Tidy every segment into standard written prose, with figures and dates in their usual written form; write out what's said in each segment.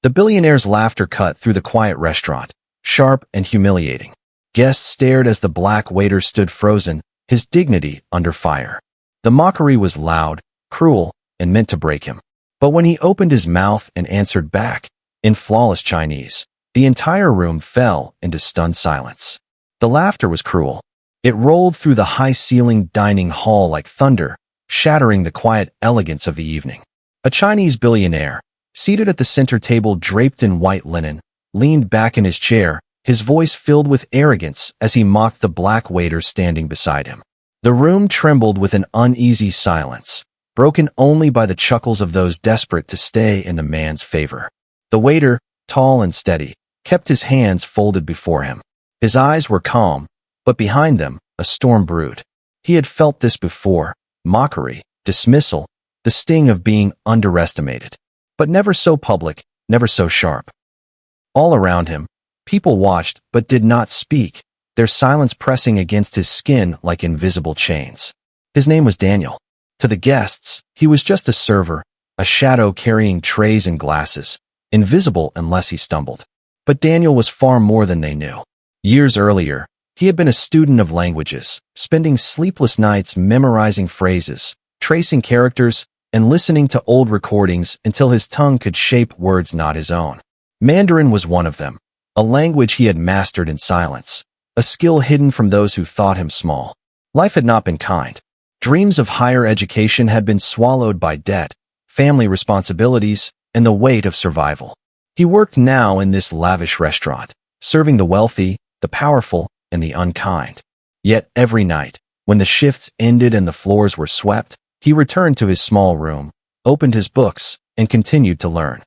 The billionaire's laughter cut through the quiet restaurant, sharp and humiliating. Guests stared as the black waiter stood frozen, his dignity under fire. The mockery was loud, cruel, and meant to break him. But when he opened his mouth and answered back, in flawless Chinese, the entire room fell into stunned silence. The laughter was cruel. It rolled through the high-ceilinged dining hall like thunder, shattering the quiet elegance of the evening. A Chinese billionaire, seated at the center table draped in white linen, leaned back in his chair, his voice filled with arrogance as he mocked the black waiter standing beside him. The room trembled with an uneasy silence, broken only by the chuckles of those desperate to stay in the man's favor. The waiter, tall and steady, kept his hands folded before him. His eyes were calm, but behind them, a storm brewed. He had felt this before: mockery, dismissal, the sting of being underestimated. But never so public, never so sharp. All around him, people watched but did not speak, their silence pressing against his skin like invisible chains. His name was Daniel. To the guests, he was just a server, a shadow carrying trays and glasses, invisible unless he stumbled. But Daniel was far more than they knew. Years earlier, he had been a student of languages, spending sleepless nights memorizing phrases, tracing characters, and listening to old recordings until his tongue could shape words not his own. Mandarin was one of them, a language he had mastered in silence, a skill hidden from those who thought him small. Life had not been kind. Dreams of higher education had been swallowed by debt, family responsibilities, and the weight of survival. He worked now in this lavish restaurant, serving the wealthy, the powerful, and the unkind. Yet every night, when the shifts ended and the floors were swept, he returned to his small room, opened his books, and continued to learn.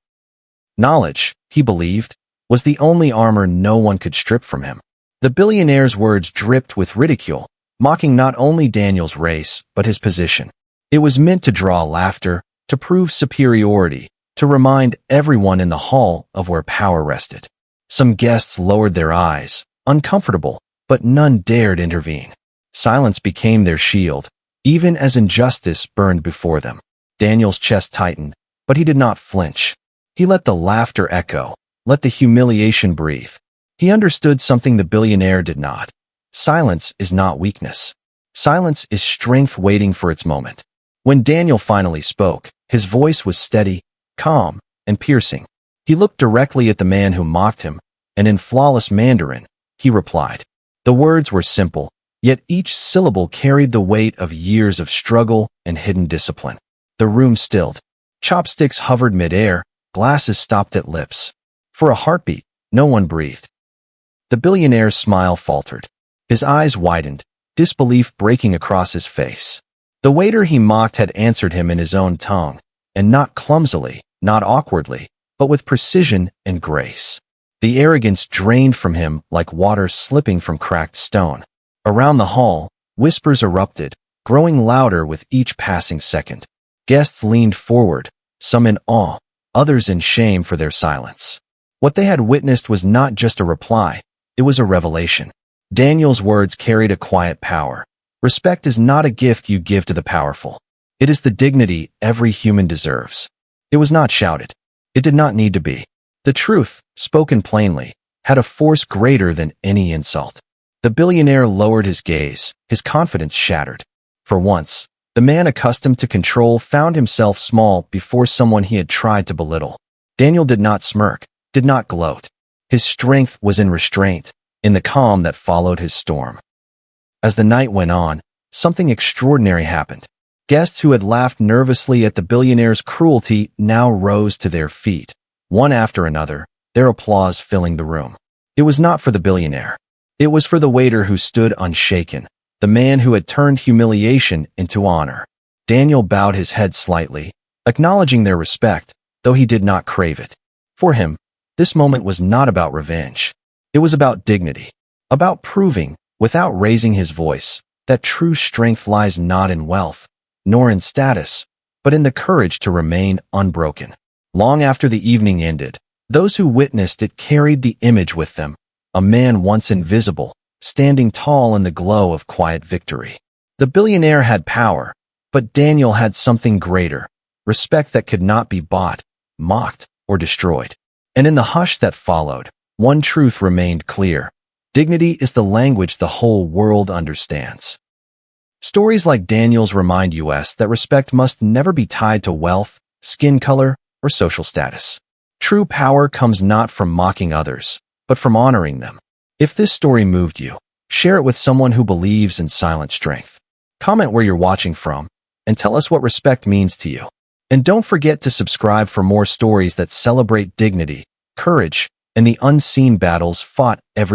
Knowledge, he believed, was the only armor no one could strip from him. The billionaire's words dripped with ridicule, mocking not only Daniel's race, but his position. It was meant to draw laughter, to prove superiority, to remind everyone in the hall of where power rested. Some guests lowered their eyes, uncomfortable, but none dared intervene. Silence became their shield, even as injustice burned before them. Daniel's chest tightened, but he did not flinch. He let the laughter echo, let the humiliation breathe. He understood something the billionaire did not. Silence is not weakness. Silence is strength waiting for its moment. When Daniel finally spoke, his voice was steady, calm, and piercing. He looked directly at the man who mocked him, and in flawless Mandarin, he replied. The words were simple, yet each syllable carried the weight of years of struggle and hidden discipline. The room stilled. Chopsticks hovered midair, glasses stopped at lips. For a heartbeat, no one breathed. The billionaire's smile faltered. His eyes widened, disbelief breaking across his face. The waiter he mocked had answered him in his own tongue, and not clumsily, not awkwardly, but with precision and grace. The arrogance drained from him like water slipping from cracked stone. Around the hall, whispers erupted, growing louder with each passing second. Guests leaned forward, some in awe, others in shame for their silence. What they had witnessed was not just a reply, it was a revelation. Daniel's words carried a quiet power. Respect is not a gift you give to the powerful. It is the dignity every human deserves. It was not shouted. It did not need to be. The truth, spoken plainly, had a force greater than any insult. The billionaire lowered his gaze, his confidence shattered. For once, the man accustomed to control found himself small before someone he had tried to belittle. Daniel did not smirk, did not gloat. His strength was in restraint, in the calm that followed his storm. As the night went on, something extraordinary happened. Guests who had laughed nervously at the billionaire's cruelty now rose to their feet, one after another, their applause filling the room. It was not for the billionaire. It was for the waiter who stood unshaken, the man who had turned humiliation into honor. Daniel bowed his head slightly, acknowledging their respect, though he did not crave it. For him, this moment was not about revenge. It was about dignity, about proving, without raising his voice, that true strength lies not in wealth, nor in status, but in the courage to remain unbroken. Long after the evening ended, those who witnessed it carried the image with them, a man once invisible, standing tall in the glow of quiet victory. The billionaire had power, but Daniel had something greater, respect that could not be bought, mocked, or destroyed. And in the hush that followed, one truth remained clear. Dignity is the language the whole world understands. Stories like Daniel's remind us that respect must never be tied to wealth, skin color, or social status. True power comes not from mocking others, but from honoring them. If this story moved you, share it with someone who believes in silent strength. Comment where you're watching from, and tell us what respect means to you. And don't forget to subscribe for more stories that celebrate dignity, courage, and the unseen battles fought every